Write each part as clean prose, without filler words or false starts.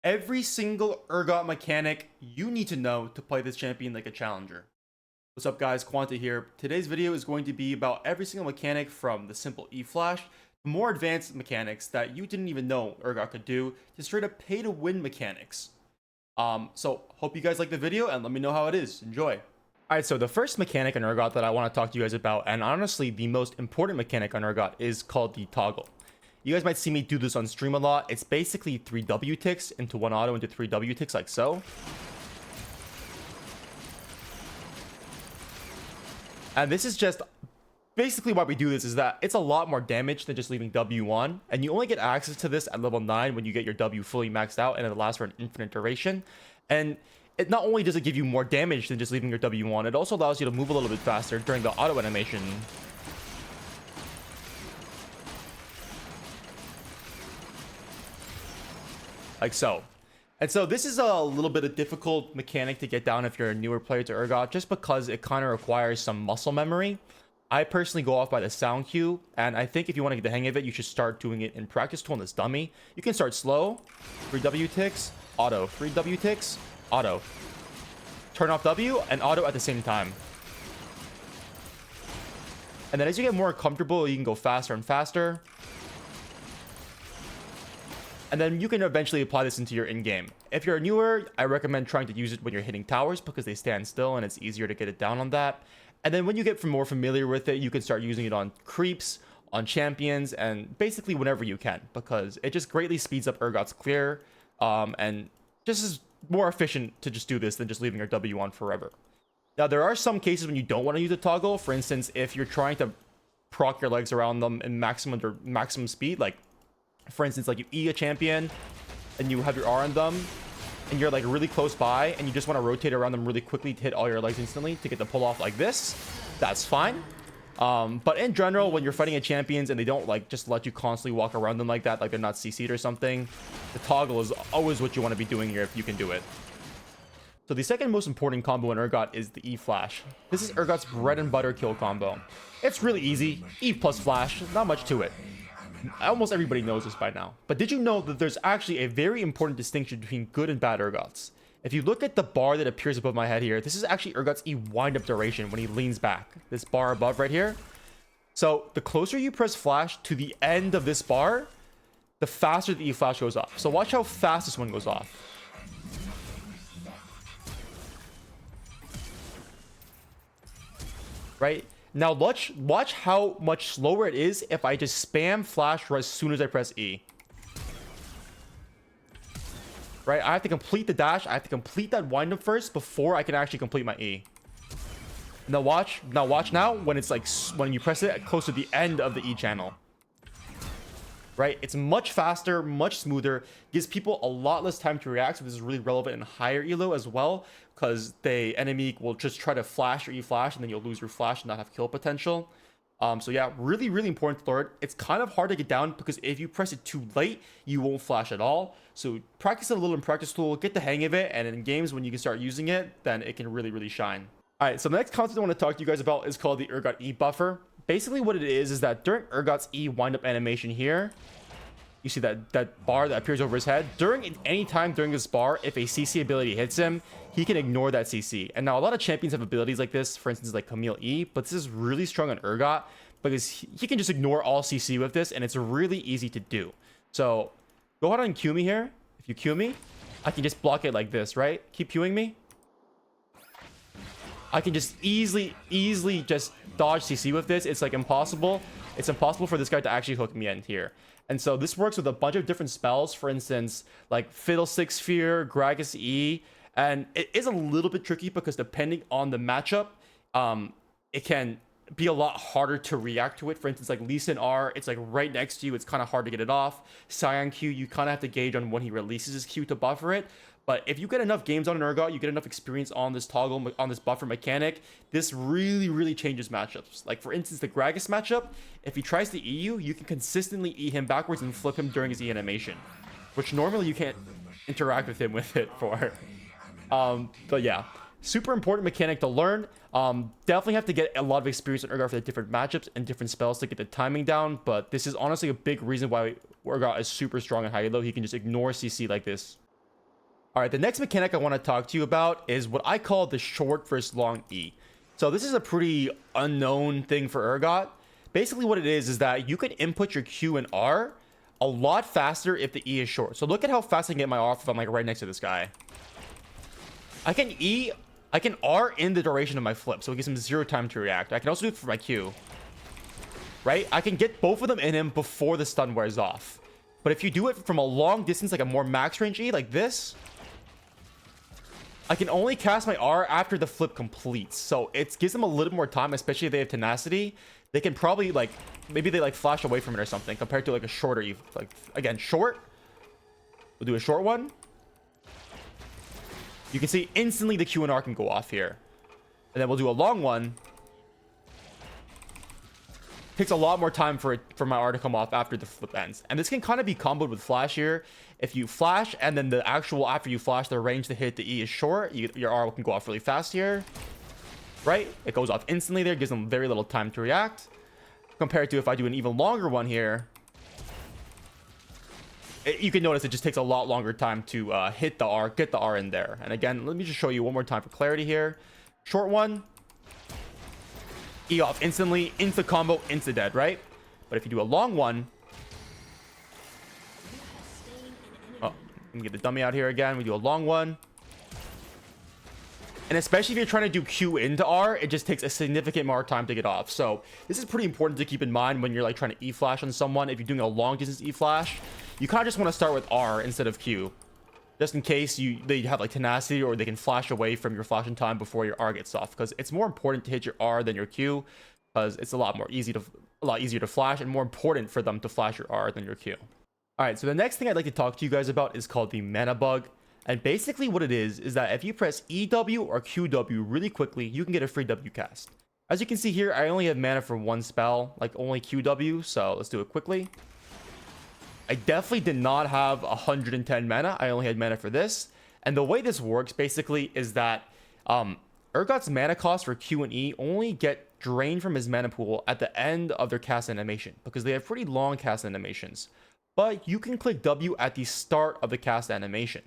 Every single Urgot mechanic you need to know to play this champion like a challenger. What's up guys, Quanta here. Today's video is going to be about every single mechanic from the simple E-Flash to more advanced mechanics that you didn't even know Urgot could do to straight up pay to win mechanics. So hope you guys like the video and let me know how it is. Enjoy. Alright, so the first mechanic on Urgot that I want to talk to you guys about, and honestly the most important mechanic on Urgot, is called the toggle. You guys might see me do this on stream a lot. It's basically 3 W ticks into 1 auto into 3 W ticks like so. And this is just basically why we do this, is that it's a lot more damage than just leaving W on. And you only get access to this at level 9 when you get your W fully maxed out and it lasts for an infinite duration. And it not only does it give you more damage than just leaving your W on, it also allows you to move a little bit faster during the auto animation. Like so. And so this is a little bit of difficult mechanic to get down if you're a newer player to Urgot, just because it kind of requires some muscle memory. I personally go off by the sound cue, and I think if you want to get the hang of it, you should start doing it in practice tool on this dummy. You can start slow, 3 W ticks, auto, 3 W ticks, auto. Turn off W and auto at the same time. And then as you get more comfortable, you can go faster and faster. And then you can eventually apply this into your in-game. If you're newer, I recommend trying to use it when you're hitting towers because they stand still and it's easier to get it down on that. And then when you get more familiar with it, you can start using it on creeps, on champions, and basically whenever you can, because it just greatly speeds up Urgot's clear, and just is more efficient to just do this than just leaving your W on forever. Now, there are some cases when you don't want to use a toggle. For instance, if you're trying to proc your legs around them in maximum speed, like for instance, like you E a champion and you have your R on them and you're like really close by and you just want to rotate around them really quickly to hit all your legs instantly to get the pull off like this, that's fine. But in general, when you're fighting a champions and they don't like just let you constantly walk around them like that, like they're not CC'd or something, the toggle is always what you want to be doing here if you can do it. So the second most important combo in Urgot is the E-Flash. This is Urgot's bread and butter kill combo. It's really easy. E plus flash, not much to it. Almost everybody knows this by now. But did you know that there's actually a very important distinction between good and bad Urgots? If you look at the bar that appears above my head here, this is actually Urgot's E wind-up duration when he leans back. This bar above right here. So the closer you press flash to the end of this bar, the faster the E-Flash goes off. So watch how fast this one goes off. Right? Now watch how much slower it is if I just spam flash as soon as I press E. Right? I have to complete the dash. I have to complete that windup first before I can actually complete my E. Now watch now when it's like when you press it close to the end of the E channel. Right? It's much faster, much smoother, gives people a lot less time to react. So this is really relevant in higher elo as well, because the enemy will just try to flash or E-Flash and then you'll lose your flash and not have kill potential. So yeah, really important to learn. It's kind of hard to get down because if you press it too late, you won't flash at all. So practice it a little in practice tool, get the hang of it, and in games when you can start using it, then it can really shine. All right, so the next concept I want to talk to you guys about is called the Urgot E buffer. Basically what it is that during Urgot's E wind-up animation here, you see that bar that appears over his head. Any time during this bar, if a CC ability hits him, he can ignore that CC. And now a lot of champions have abilities like this, for instance, like Camille E, but this is really strong on Urgot because he can just ignore all CC with this, and it's really easy to do. So go ahead and Q me here. If you Q me, I can just block it like this, right? Keep Qing me. I can just easily just dodge CC with this. It's like impossible. It's impossible for this guy to actually hook me in here. And so this works with a bunch of different spells, for instance, like Fiddlestick Sphere, Gragas E, and it is a little bit tricky because depending on the matchup, it can be a lot harder to react to it. For instance, like Lee Sin R, it's like right next to you, it's kind of hard to get it off. Cyan Q, you kind of have to gauge on when he releases his Q to buffer it. But if you get enough games on an Urgot, you get enough experience on this toggle, on this buffer mechanic, this really changes matchups. Like for instance, the Gragas matchup, if he tries to E you can consistently E him backwards and flip him during his E animation, which normally you can't interact with him with it for. But yeah, super important mechanic to learn. Definitely have to get a lot of experience on Urgot for the different matchups and different spells to get the timing down. But this is honestly a big reason why Urgot is super strong and high low. He can just ignore CC like this. All right, the next mechanic I want to talk to you about is what I call the short versus long E. So this is a pretty unknown thing for Urgot. Basically what it is that you can input your Q and R a lot faster if the E is short. So look at how fast I can get my R if I'm like right next to this guy. I can R in the duration of my flip, so it gives him 0 time to react. I can also do it for my Q. Right? I can get both of them in him before the stun wears off. But if you do it from a long distance, like a more max range E, like this, I can only cast my R after the flip completes. So it gives them a little more time, especially if they have tenacity. They can probably like, maybe they like flash away from it or something compared to like a shorter E. Like, again, short. We'll do a short one. You can see instantly the Q and R can go off here. And then we'll do a long one. Takes a lot more time for my R to come off after the flip ends. And this can kind of be comboed with flash here. If you flash and then the actual after you flash, the range to hit the E is short, your R can go off really fast here. Right? It goes off instantly there, gives them very little time to react. Compared to if I do an even longer one here, you can notice it just takes a lot longer time to hit the R, get the R in there. And again, let me just show you one more time for clarity here. Short one. E off instantly, insta combo, insta dead, right? But if you do a long one, oh, let me get the dummy out here again. We do a long one, and especially if you're trying to do Q into R, it just takes a significant more time to get off. So this is pretty important to keep in mind when you're like trying to E flash on someone. If you're doing a long distance E flash, you kind of just want to start with R instead of Q, just in case they have like tenacity or they can flash away from your flashing time before your R gets off, because it's more important to hit your R than your Q, because it's a lot easier to flash and more important for them to flash your R than your Q. All right, so the next thing I'd like to talk to you guys about is called the mana bug. And basically what it is that if you press EW or QW really quickly, you can get a free W cast. As you can see here, I only have mana for one spell, like only QW, so let's do it quickly. I definitely did not have 110 mana. I only had mana for this. And the way this works basically is that Urgot's mana cost for Q and E only get drained from his mana pool at the end of their cast animation, because they have pretty long cast animations. But you can click W at the start of the cast animation.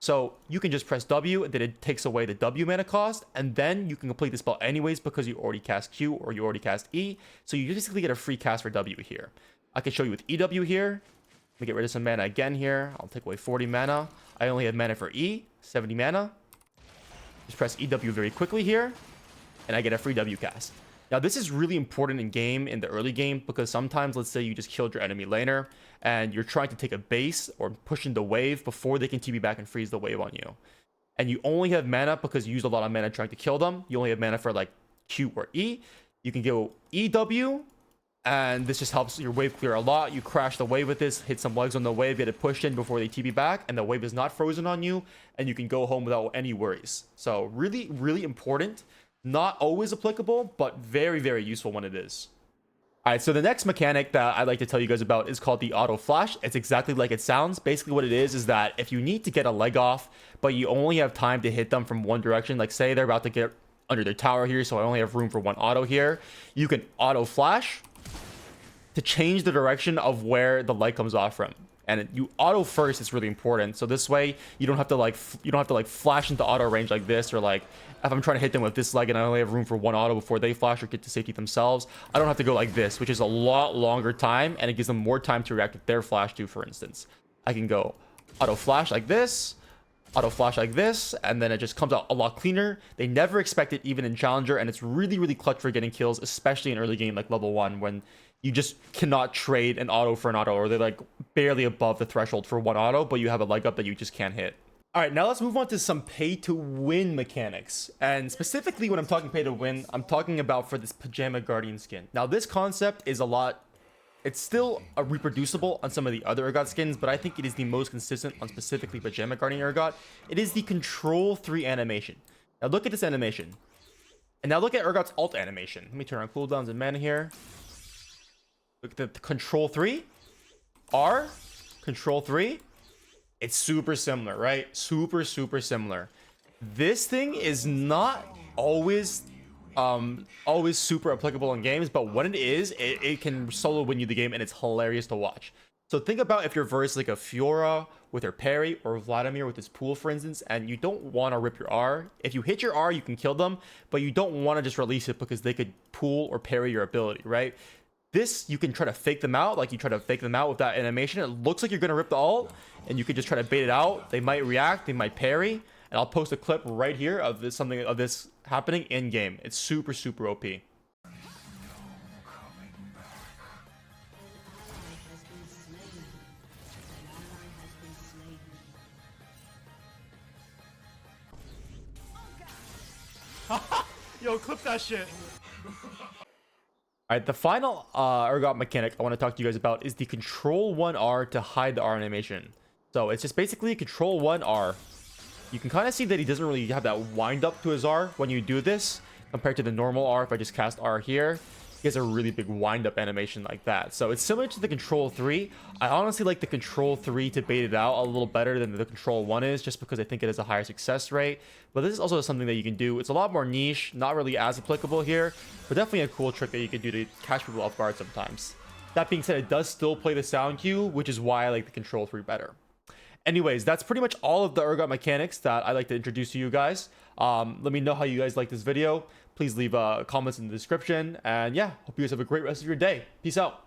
So you can just press W, and then it takes away the W mana cost, and then you can complete the spell anyways because you already cast Q or you already cast E. So you basically get a free cast for W here. I can show you with EW here. Let me get rid of some mana again here. I'll take away 40 mana. I only have mana for E, 70 mana. Just press EW very quickly here, and I get a free W cast. Now, this is really important in the early game, because sometimes, let's say you just killed your enemy laner, and you're trying to take a base or push in the wave before they can TP back and freeze the wave on you. And you only have mana because you used a lot of mana trying to kill them. You only have mana for like Q or E. You can go EW, and this just helps your wave clear a lot. You crash the wave with this, hit some legs on the wave, get it pushed in before they TP back, and the wave is not frozen on you, and you can go home without any worries. So really, really important. Not always applicable, but very, very useful when it is. All right, so the next mechanic that I'd like to tell you guys about is called the auto flash. It's exactly like it sounds. Basically what it is that if you need to get a leg off, but you only have time to hit them from one direction, like say they're about to get under their tower here, so I only have room for one auto here, you can auto flash to change the direction of where the light comes off from. And you auto first is really important. So this way you don't have to like flash into auto range like this, or like if I'm trying to hit them with this leg and I only have room for one auto before they flash or get to safety themselves, I don't have to go like this, which is a lot longer time, and it gives them more time to react if they're flash too, for instance. I can go auto flash like this, auto flash like this, and then it just comes out a lot cleaner. They never expect it even in Challenger, and it's really, really clutch for getting kills, especially in early game like level 1, when you just cannot trade an auto for an auto, or they're like barely above the threshold for one auto, but you have a leg up that you just can't hit. All right, now let's move on to some pay to win mechanics. And specifically when I'm talking pay to win, I'm talking about for this Pajama Guardian skin. Now this concept is it's still reproducible on some of the other Urgot skins, but I think it is the most consistent on specifically Pajama Guardian Urgot. It is the Control 3 animation. Now look at this animation. And now look at Urgot's alt animation. Let me turn on cooldowns and mana here. Look at the Control 3. R. Control 3. It's super similar, right? Super, super similar. This thing is not always super applicable in games, but when it is, it can solo win you the game, and it's hilarious to watch. So think about if you're versus like a Fiora with her parry, or Vladimir with his pool, for instance, and you don't want to rip your R. If you hit your R, you can kill them, but you don't want to just release it because they could pool or parry your ability, right? This, you can try to fake them out, like you try to fake them out with that animation. It looks like you're going to rip the ult, and you could just try to bait it out. They might react, they might parry, and I'll post a clip right here of this, something of this happening in game. It's super, super OP. Yo, clip that shit. Alright, the final Urgot mechanic I want to talk to you guys about is the Ctrl 1R to hide the R animation. So it's just basically Ctrl 1R. You can kind of see that he doesn't really have that wind up to his R when you do this, compared to the normal R. If I just cast R here, he has a really big wind up animation like that. So it's similar to the Ctrl 3. I honestly like the Ctrl 3 to bait it out a little better than the Ctrl 1 is, just because I think it has a higher success rate. But this is also something that you can do. It's a lot more niche, not really as applicable here, but definitely a cool trick that you can do to catch people off guard sometimes. That being said, it does still play the sound cue, which is why I like the Ctrl 3 better. Anyways, that's pretty much all of the Urgot mechanics that I like to introduce to you guys. Let me know how you guys like this video. Please leave comments in the description. And yeah, hope you guys have a great rest of your day. Peace out.